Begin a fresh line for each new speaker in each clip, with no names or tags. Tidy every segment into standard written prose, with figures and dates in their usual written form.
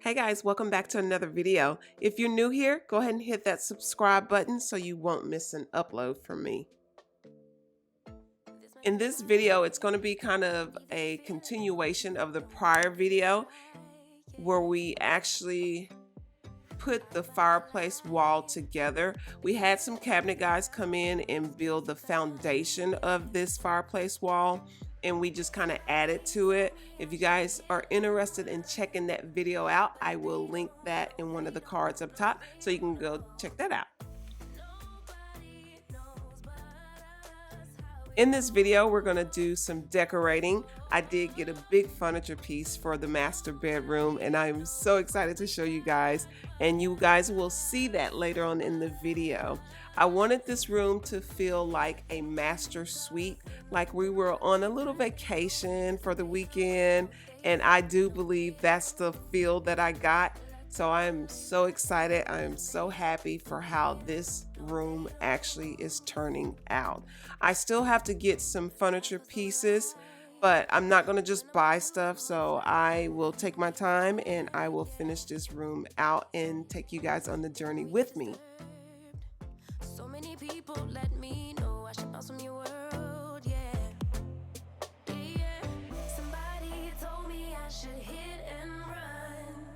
Hey guys, welcome back to another video. If you're new here, go ahead and hit that subscribe button so you won't miss an upload from me. In this video, it's going to be kind of a continuation of the prior video where we actually put the fireplace wall together. We had some cabinet guys come in and build the foundation of this fireplace wall, and we just kind of added to it. If you guys are interested in checking that video out, I will link that in one of the cards up top so you can go check that out. In this video, we're going to do some decorating. I did get a big furniture piece for the master bedroom, and I'm so excited to show you guys, and you guys will see that later on in the video. I wanted this room to feel like a master suite, like we were on a little vacation for the weekend, and I do believe that's the feel that I got. So I'm so excited. I'm so happy for how this room actually is turning out. I still have to get some furniture pieces, but I'm not going to just buy stuff. So I will take my time and I will finish this room out and take you guys on the journey with me.
So many people let me know I should blossom your world, yeah. Somebody told me I should hit and run,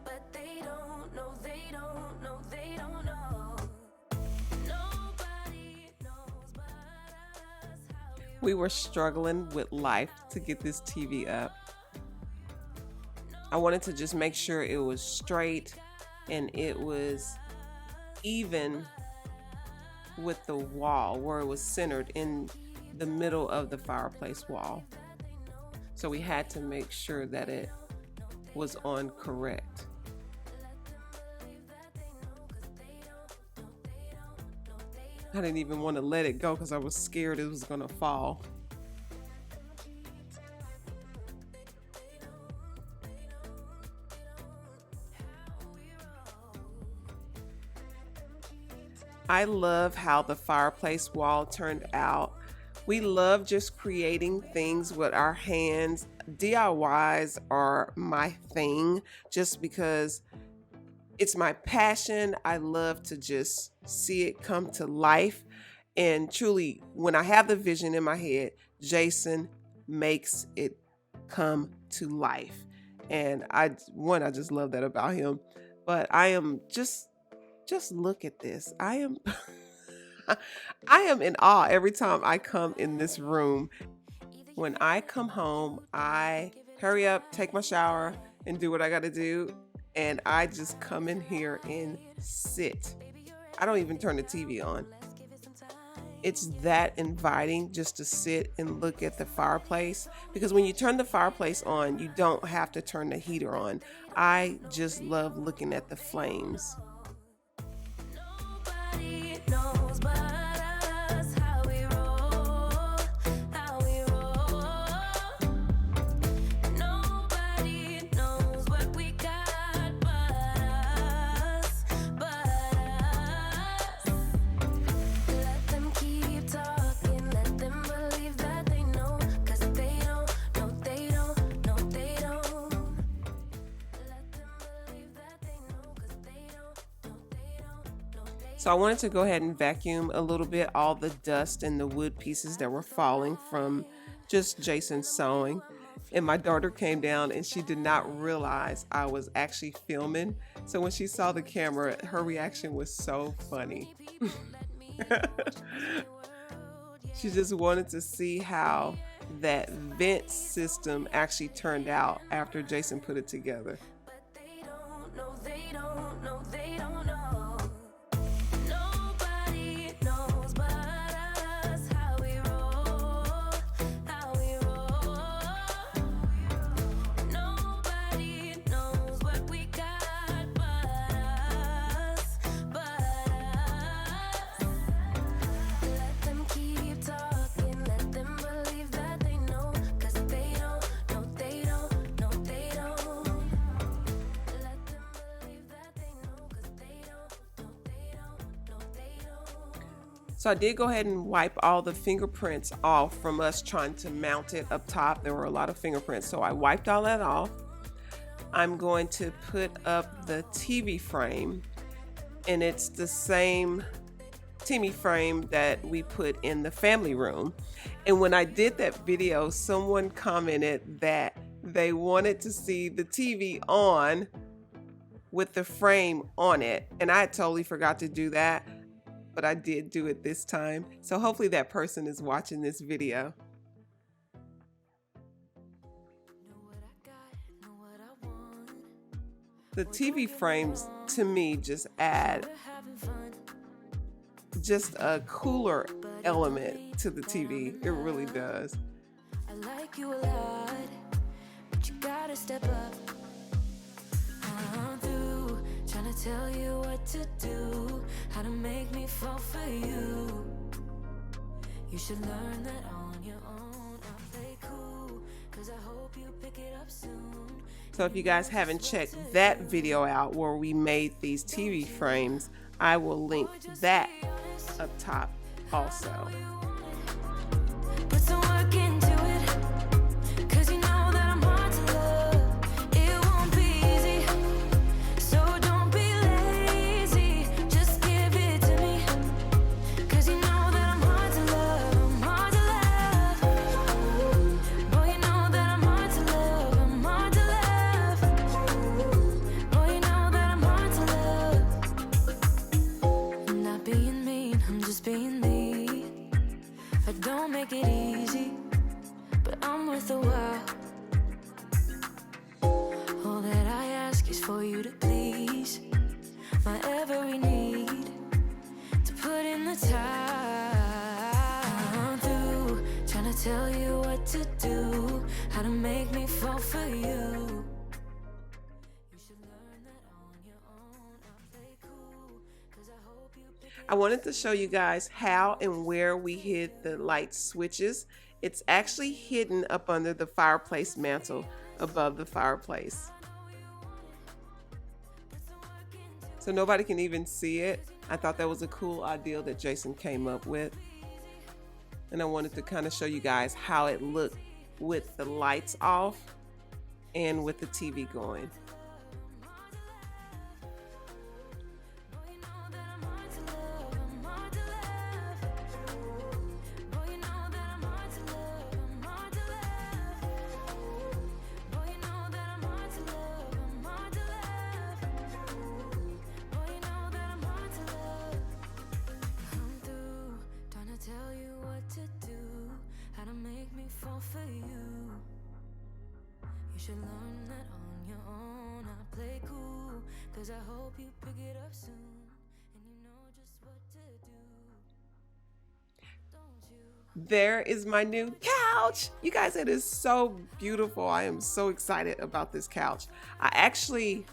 but they don't know, they don't know, they don't know. Nobody knows but us how
We were struggling with life to get this TV up. I wanted to just make sure it was straight and it was even with the wall where it was centered in the middle of the fireplace wall. So we had to make sure that it was on correct. I didn't even want to let it go because I was scared it was going to fall. I love how the fireplace wall turned out. We love just creating things with our hands. DIYs are my thing just because it's my passion. I love to just see it come to life. And truly, when I have the vision in my head, Jason makes it come to life. And I just love that about him. But I am just look at this. I am I am in awe every time I come in this room. When I come home, I hurry up, take my shower, and do what I got to do. And I just come in here and sit. I don't even turn the TV on. It's that inviting just to sit and look at the fireplace, because when you turn the fireplace on, you don't have to turn the heater on. I just love looking at the flames.
nobody knows but us how we roll, how we roll. Nobody knows what we got but us, but us. Let them keep talking, let them believe that they know, 'cause they don't, no they don't, no they don't. Let them believe that they know, 'cause they don't, no they don't, no they don't.
So I wanted to go ahead and vacuum a little bit all the dust and the wood pieces that were falling from just Jason sewing. And my daughter came down and she did not realize I was actually filming. So when she saw the camera, her reaction was so funny. She just wanted to see how that vent system actually turned out after Jason put it together.
But they don't know, they don't know, they don't know. Nobody knows but us how we roll, how we roll. Nobody knows what we got but us, but us. Let them keep talking, let them believe that they know, 'cause they don't, no they don't, no they don't. Let them believe that they know, 'cause they don't, no they don't, no they don't.
So I did go ahead and wipe all the fingerprints off from us trying to mount it up top. There were a lot of fingerprints, so I wiped all that off. I'm going to put up the TV frame, and it's the same TV frame that we put in the family room. And when I did that video, someone commented that they wanted to see the TV on with the frame on it, and I totally forgot to do that, but I did do it this time. So hopefully that person is watching this video. The TV frames to me just add just a cooler element to the TV. It really does.
I like you a lot, but you gotta step up. I'm through trying to tell you what to do, how to make me fall for you. You should learn that on your own. I'll play cool, 'cause I hope you pick it up soon.
So if you guys haven't checked that video out where we made these TV frames, I will link that up top also.
Put some work into it, 'cause you know that I'm hard to love. It won't be easy, so don't be lazy. Just give it to me, 'cause you know that I'm hard to love. I'm hard to love. Boy, you know that I'm hard to love. I'm hard to love. Boy, you know that I'm hard to love. I'm not being mean, I'm just being me. I don't make it easy, but I'm worth a while. All that I ask is for you to please my every need, to put in the time. I'm through trying to tell you what to do, how to make me fall for you. You should learn that on your own. I'll play cool, 'cause I hope you pick it
I wanted to show you guys how and where we hid the light switches. It's actually hidden up under the fireplace mantle above the fireplace. So nobody can even see it. I thought that was a cool idea that Jason came up with. And I wanted to kind of show you guys how it looked with the lights off and with the TV going.
Tell you what to do, how to make me fall for you. You should learn that on your own. I'll play cool, 'cause I hope you pick it up soon, and you know just what to do. Don't you?
There is my new couch. You guys, it is so beautiful. I am so excited about this couch. I actually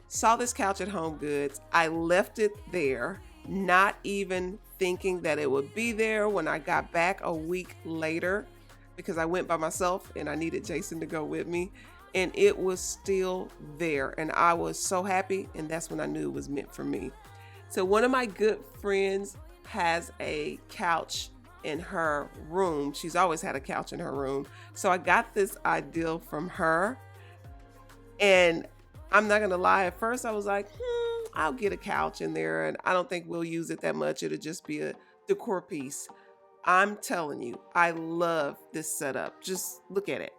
saw this couch at Home Goods. I left it there, not even thinking that it would be there when I got back a week later, because I went by myself and I needed Jason to go with me, and it was still there, and I was so happy, and that's when I knew it was meant for me. So one of my good friends has a couch in her room. She's always had a couch in her room. So I got this idea from her, and I'm not gonna lie, at first I was like, I'll get a couch in there, and I don't think we'll use it that much. It'll just be a decor piece. I'm telling you, I love this setup. Just look at it.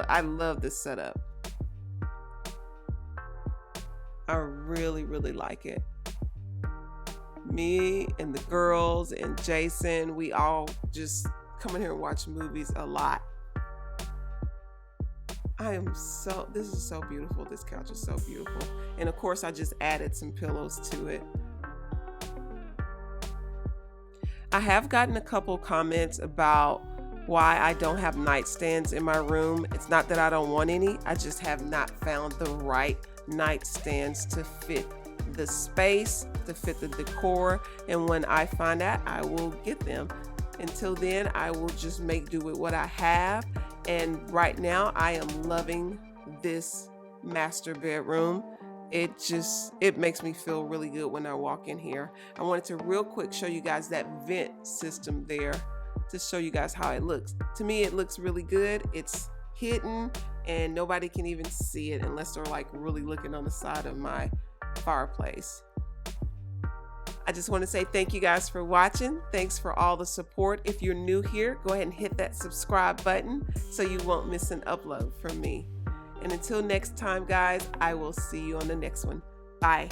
I love this setup. I really, really like it. Me and the girls and Jason, we all just come in here and watch movies a lot. This is so beautiful. This couch is so beautiful. And of course, I just added some pillows to it. I have gotten a couple comments about why I don't have nightstands in my room. It's not that I don't want any. I just have not found the right nightstands to fit the space, to fit the decor. And when I find that, I will get them. Until then, I will just make do with what I have. And right now, I am loving this master bedroom. It makes me feel really good when I walk in here. I wanted to real quick show you guys that vent system there to show you guys how it looks. To me, it looks really good. It's hidden, and nobody can even see it unless they're like really looking on the side of my fireplace. I just want to say thank you guys for watching. Thanks for all the support. If you're new here, go ahead and hit that subscribe button so you won't miss an upload from me. And until next time, guys, I will see you on the next one. Bye.